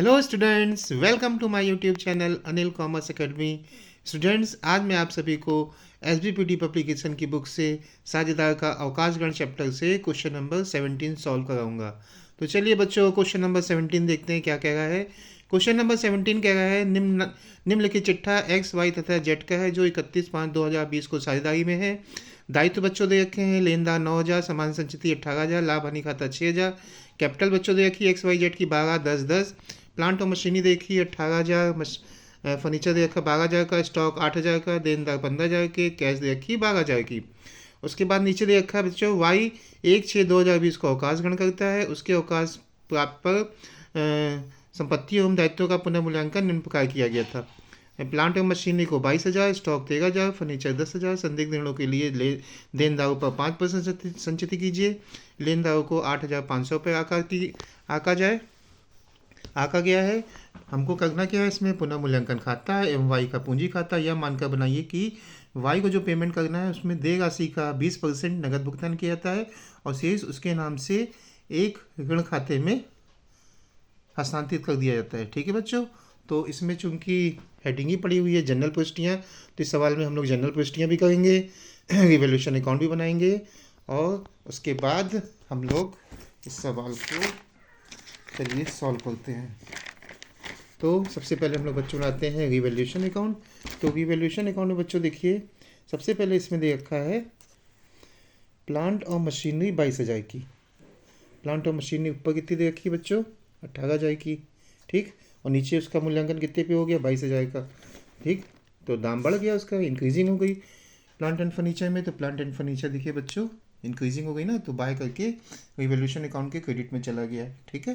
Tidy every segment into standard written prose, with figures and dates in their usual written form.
Hello students, welcome to my YouTube channel Anil Commerce Academy. Students, आज मैं आप सभी को एसबीपीटी पब्लिकेशन की बुक से साझेदार का अवकाश गणित चैप्टर से क्वेश्चन नंबर 17 सॉल्व कराऊंगा। तो चलिए बच्चों, क्वेश्चन नंबर 17 देखते हैं क्या कह रहा है। क्वेश्चन नंबर 17 कह रहा है निम्नलिखित चिट्ठा एक्स वाई तथा जेड का है जो 31/5/2020 को साझेदारी में है। दायित्व बच्चों दे रखे हैं, लेनदार 9,000, समान संचिति 18,000, लाभ हानि खाता 6,000। कैपिटल बच्चों दे रखी है एक्स वाई जेड की 12, 10, 10। प्लांट और मशीनरी देखी 18,000, फर्नीचर दे रखा 12,000 का, स्टॉक 8,000 का, देनदार 15,000 के, कैश दे रखी 12,000 की। उसके बाद नीचे दे रखा है बच्चों वाई 1/6/2020 को अवकाश ग्रहण करता है। उसके अवकाश प्राप्त पर संपत्ति एवं दायित्वों का पुनर्मूल्यांकन निम्न प्रकार किया गया था। प्लांट और मशीनरी को 22,000, स्टॉक 13,000, फर्नीचर 10,000। संदिग्ध ऋणों के लिए देनदारों पर 5% संचित कीजिए। लेनदारों को 8,500 रुपये आका गया है। हमको करना क्या है, इसमें पुनः मूल्यांकन खाता है एवं वाई का पूंजी खाता। यह मानकर बनाइए कि वाई को जो पेमेंट करना है उसमें देय राशि का 20% नगद भुगतान किया जाता है और शेष उसके नाम से एक ऋण खाते में हस्तांतरित कर दिया जाता है। ठीक है बच्चों, तो इसमें चूंकि हेडिंग ही पड़ी हुई है जनरल प्रविष्टियाँ, तो इस सवाल में हम लोग जनरल प्रविष्टियाँ भी करेंगे, रिवैल्यूएशन अकाउंट भी बनाएंगे और उसके बाद हम लोग इस सवाल को चलिए सॉल्व करते हैं। तो सबसे पहले हम लोग बच्चों बनाते हैं रिवैल्यूएशन अकाउंट। तो रिवैल्यूएशन अकाउंट में बच्चों देखिए, सबसे पहले इसमें दे रखा है प्लांट और मशीनरी 22,000 की। प्लांट और मशीनरी ऊपर कितनी दे रखी है बच्चों, 18,000 की। ठीक, और नीचे उसका मूल्यांकन कितने पे हो गया, 22,000 का। ठीक, तो दाम बढ़ गया, उसका इंक्रीजिंग हो गई प्लांट एंड फर्नीचर में। तो प्लांट एंड फर्नीचर देखिए बच्चों इंक्रीजिंग हो गई ना, तो बाय करके रिवैल्यूएशन अकाउंट के क्रेडिट में चला गया। ठीक है,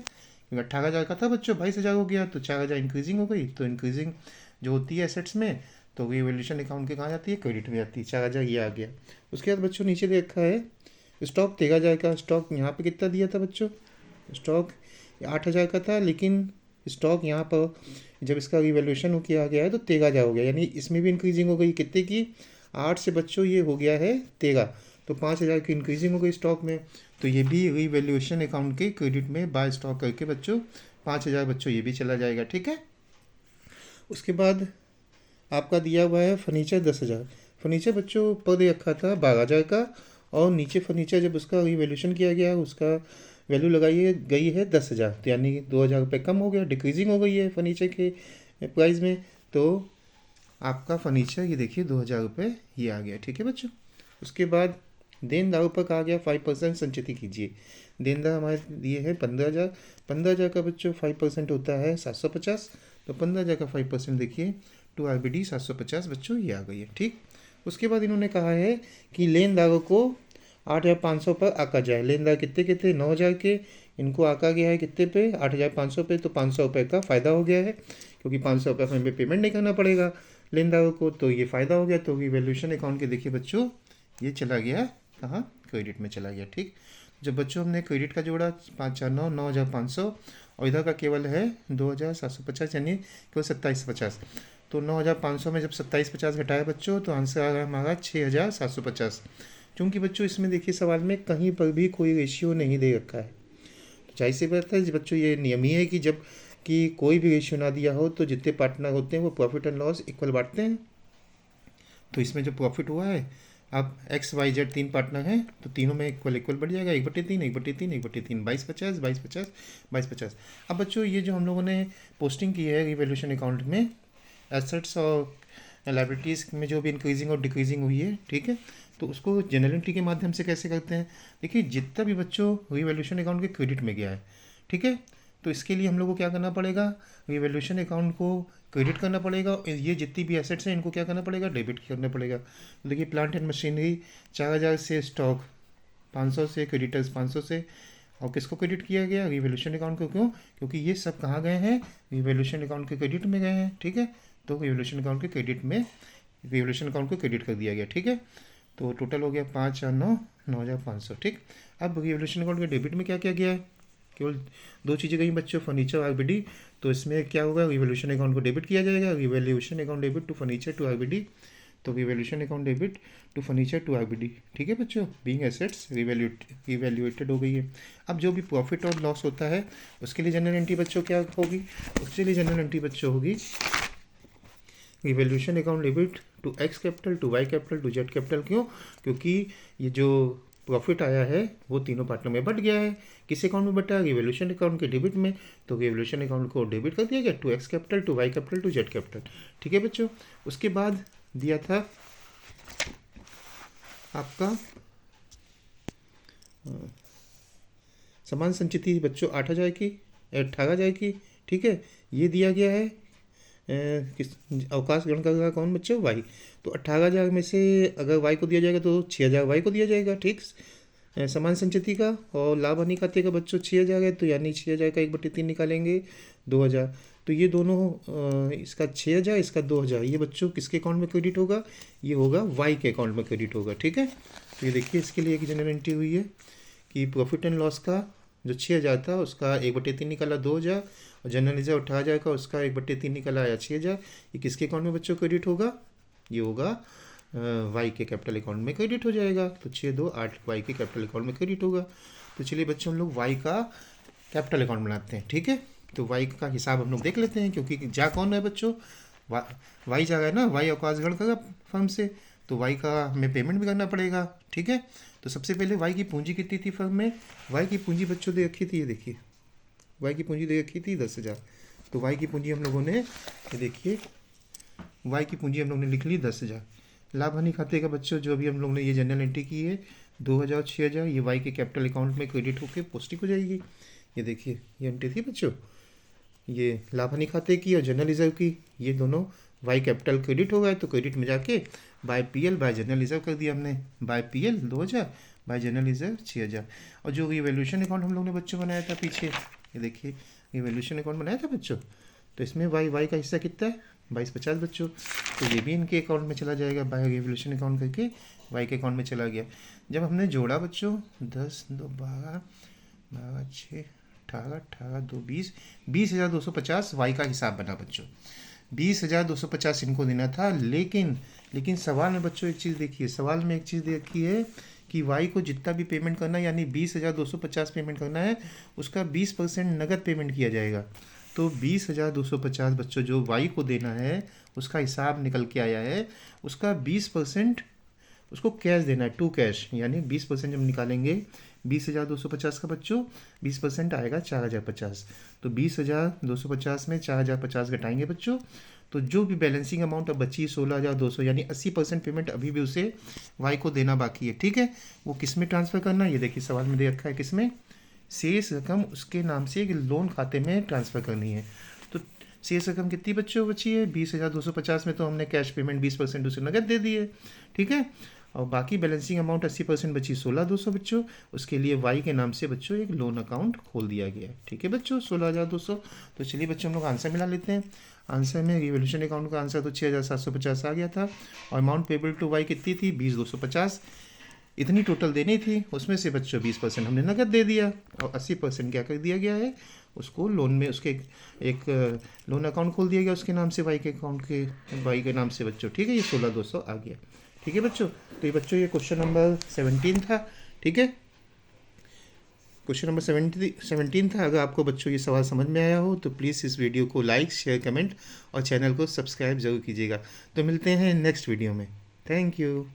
क्योंकि 18,000 का था बच्चों, 22,000 हो गया, तो 4,000 इंक्रीजिंग हो गई। तो इंक्रीजिंग जो होती है एसेट्स में, तो रिवैल्यूएशन अकाउंट के कहाँ जाती है, क्रेडिट में जाती है। 4,000 ये आ गया। उसके बाद बच्चों नीचे दे रखा है स्टॉक 13,000 का। स्टॉक यहाँ पे कितना दिया था बच्चों, स्टॉक 8,000 का था, लेकिन स्टॉक यहाँ पर जब इसका रिवैल्यूएशन किया गया है तो 13,000 हो गया, यानी इसमें भी इंक्रीजिंग हो गई। कितने की, 8 से बच्चों ये हो गया है 13, तो 5,000 की इंक्रीजिंग हो गई स्टॉक में। तो ये भी रिवैल्यूएशन अकाउंट के क्रेडिट में बाय स्टॉक करके बच्चों 5,000 बच्चों ये भी चला जाएगा। ठीक है, उसके बाद आपका दिया हुआ है फर्नीचर 10,000। फर्नीचर बच्चों ऊपर दे रखा था 12,000 का, और नीचे फर्नीचर जब उसका रिवैल्यूएशन किया गया उसका वैल्यू लगाई गई है 10,000, तो यानी 2,000 रुपये कम हो गया, डिक्रीजिंग हो गई है फर्नीचर के प्राइस में। तो आपका फर्नीचर ये देखिए 2,000 रुपये ये आ गया। ठीक है बच्चों, उसके बाद देनदारों पर कहा गया 5% संचित कीजिए। देनदार हमारे दिए हैं 15,000। 15,000 का बच्चों 5% होता है 750, तो 15,000 का 5% देखिए 2 RBD 750 बच्चों ये आ गई है। ठीक, उसके बाद इन्होंने कहा है कि लेनदारों को 8,500 पर आका जाए। लेनदार कितने के थे, 9,000 के, इनको आका गया है कितने पे, 8,500 पे। तो 500 रुपये का फ़ायदा हो गया है, क्योंकि 500 रुपये हमें पेमेंट नहीं करना पड़ेगा लेनदारों को, तो ये फ़ायदा हो गया। तो रिवैल्यूएशन अकाउंट के देखिए बच्चों ये चला गया कहाँ, क्रेडिट में चला गया। ठीक, जब बच्चों हमने क्रेडिट का जोड़ा 5,4,9 9,500 और इधर का केवल है 2,750, यानी केवल 2750। तो 9,500 में जब 2750 घटाया बच्चों तो आंसर आ रहा है हमारा 6,750। क्योंकि बच्चों इसमें देखिए सवाल में कहीं पर भी कोई रेशियो नहीं दे रखा है, तो जाहिर सी बात है बच्चों ये नियम ही है कि जब कि कोई भी रेशियो ना दिया हो तो जितने पार्टनर होते हैं वो प्रॉफिट एंड लॉस इक्वल बांटते हैं। तो इसमें जो प्रॉफिट हुआ है, अब एक्स वाई जेड 3 पार्टनर हैं तो तीनों में इक्वल इक्वल बढ़ जाएगा, 1/3 1/3 1/3, 22/50 22/50 22/50। अब बच्चों ये जो हम लोगों ने पोस्टिंग की है रिवैल्यूएशन अकाउंट में एसेट्स और लाइबिलिटीज़ में जो भी इंक्रीजिंग और डिक्रीजिंग हुई है, ठीक है, तो उसको जनरल एंट्री के माध्यम से कैसे करते हैं। देखिए जितना भी बच्चों रिवैल्यूएशन अकाउंट के क्रेडिट में गया है, ठीक है, तो इसके लिए हम लोग को क्या करना पड़ेगा, रिवैल्यूएशन अकाउंट को क्रेडिट करना पड़ेगा और ये जितनी भी एसेट्स हैं इनको क्या करना पड़ेगा, डेबिट करना पड़ेगा। तो देखिए प्लांट एंड मशीनरी 4,000 से, स्टॉक 500 से, क्रेडिटर्स 500 से, और किसको क्रेडिट किया गया, रिवैल्यूएशन अकाउंट को। क्यों, क्योंकि ये सब कहाँ गए हैं, रिवैल्यूएशन अकाउंट के क्रेडिट में गए हैं। ठीक है, तो रिवैल्यूएशन अकाउंट के क्रेडिट में रिवैल्यूएशन अकाउंट को क्रेडिट कर दिया गया। ठीक है, तो टोटल हो गया 5 और 9 9,500। ठीक, अब रिवैल्यूएशन अकाउंट के डेबिट में क्या क्या गया है, केवल 2 चीज़ें गई बच्चों, फर्नीचर और RBD। तो इसमें क्या होगा, रिवैल्यूएशन अकाउंट को डेबिट किया जाएगा, revaluation account debit to furniture to RBD। तो revaluation account debit to furniture to IBD, ठीक है बच्चों, बीइंग एसेट्स रिवैल्यूएटेड हो गई है। अब जो भी प्रॉफिट और लॉस होता है उसके लिए जनरल एंट्री बच्चों क्या होगी, उसके लिए जनरल एंट्री बच्चों होगी revaluation account debit to X capital, to Y capital, to Z capital. क्यों? क्योंकि ये जो प्रॉफिट आया है वो तीनों पार्टनर में बट गया है। किस अकाउंट में बटा? रिवैल्यूएशन अकाउंट के डेबिट में। तो रिवैल्यूएशन अकाउंट को डेबिट कर दिया गया to X capital, to Y capital, to Z capital, ठीक है बच्चों। उसके बाद दिया था आपका समान संचिति बच्चों 8,000 की, 18,000 की, ठीक है। ये दिया गया है किस अवकाश ग्रहण करेगा कौन बच्चों? वाई। तो 18,000 में से अगर वाई को दिया जाएगा तो 6,000 वाई को दिया जाएगा, ठीक। समान संचिति का और लाभ हानि खाते का बच्चों 6,000 है, तो यानी 6,000 का 1/3 निकालेंगे 2,000। तो ये दोनों इसका 6,000, इसका 2,000, ये बच्चों किसके अकाउंट में क्रेडिट होगा? ये होगा वाई के अकाउंट में क्रेडिट होगा, ठीक है। तो ये देखिए इसके लिए एक जनरल एंट्री हुई है कि प्रॉफिट एंड लॉस का जो 6,000 था उसका 1/3 निकाला 2,000, और जनरल रिजर्व 18,000 का उसका 1/3 निकाला आया 6,000। ये किसके अकाउंट में बच्चों क्रेडिट होगा? ये होगा वाई के कैपिटल अकाउंट में क्रेडिट हो जाएगा। तो 628 वाई के कैपिटल अकाउंट में क्रेडिट होगा। तो चलिए बच्चों हम लोग वाई का कैपिटल अकाउंट बनाते हैं, ठीक है। तो वाई का हिसाब हम लोग देख लेते हैं, क्योंकि जा कौन है बच्चों? वाई जा रहा है ना, वाई अवकाश ग्रहण करेगा फर्म से, तो वाई का हमें पेमेंट भी करना पड़ेगा, ठीक है। तो सबसे पहले वाई की पूंजी कितनी थी फर्म में? वाई की पूंजी बच्चों दे रखी थी, ये देखिए वाई की पूंजी दे रखी थी 10,000। तो वाई की पूंजी हम लोगों ने, ये देखिए वाई की पूंजी हम लोगों ने लिख ली 10,000। लाभ हानि खाते का बच्चों जो अभी हम लोग ने ये जनरल एंट्री की है 2,000, 6,000, ये वाई के कैपिटल अकाउंट में क्रेडिट होकर पोस्टिंग हो जाएगी। ये देखिए ये एंट्री थी बच्चों, ये लाभ हानि खाते की और जनरल रिजर्व की, ये दोनों वाई कैपिटल क्रेडिट हो गए। तो क्रेडिट में जाके by PL by general reserve कर दिया हमने, by PL 2,000 by general reserve 6,000। और जो रिवैल्यूएशन अकाउंट हम लोग ने बच्चों बनाया था पीछे, ये देखिए रिवैल्यूएशन अकाउंट बनाया था बच्चों, तो इसमें वाई का हिस्सा कितना है? 2250 बच्चों। तो ये भी इनके अकाउंट में चला जाएगा, बाय रिवैल्यूएशन अकाउंट करके वाई के अकाउंट में चला गया। जब हमने जोड़ा बच्चों 10, 2, 12, 12, 6, 18, 18, 2, 20, 20,250 वाई का हिसाब बना बच्चों। 20,250 इनको देना था, लेकिन सवाल में बच्चों एक चीज़ देखिए, सवाल में एक चीज़ देखी है कि वाई को जितना भी पेमेंट करना है, यानी 20,250 पेमेंट करना है, उसका 20% नगद पेमेंट किया जाएगा। तो 20,250 बच्चों जो वाई को देना है उसका हिसाब निकल के आया है, उसका 20% उसको कैश देना है, टू कैश, यानी 20% जब निकालेंगे 20,250 का बच्चों 20% आएगा 4,050। तो 20,250 में 4,050 घटाएंगे बच्चों, तो जो भी बैलेंसिंग अमाउंट अब बची 16,200, यानी 80% पेमेंट अभी भी उसे वाई को देना बाकी है, ठीक है। वो किस में ट्रांसफ़र करना है? ये देखिए सवाल में दे रखा है किस में? शेष रकम उसके नाम से एक लोन खाते में ट्रांसफ़र करनी है। तो शेष रकम कितनी बच्चों बची है? 20,250 में तो हमने कैश पेमेंट 20% उसे नगद दे दी है, ठीक है। और बाकी बैलेंसिंग अमाउंट 80% बची 16,200 बच्चों, उसके लिए वाई के नाम से बच्चों एक लोन अकाउंट खोल दिया गया है, ठीक है बच्चों, 16,200। तो चलिए बच्चों हम लोग आंसर मिला लेते हैं। आंसर में रिवैल्यूएशन अकाउंट का आंसर तो 6,750 आ गया था, और अमाउंट पेबल टू वाई कितनी थी? 20,250 इतनी टोटल देनी थी। उसमें से बच्चों 20% हमने नगद दे दिया, और 80% क्या कर दिया गया है? उसको लोन में उसके एक लोन अकाउंट खोल दिया गया उसके नाम से, वाई के अकाउंट के वाई के नाम से बच्चों, ठीक है। ये 16,200 आ गया, ठीक है बच्चों। तो ये बच्चों ये क्वेश्चन नंबर 17 था, ठीक है। क्वेश्चन नंबर 17 था। अगर आपको बच्चों ये सवाल समझ में आया हो तो प्लीज़ इस वीडियो को लाइक, शेयर, कमेंट और चैनल को सब्सक्राइब ज़रूर कीजिएगा। तो मिलते हैं नेक्स्ट वीडियो में। Thank you.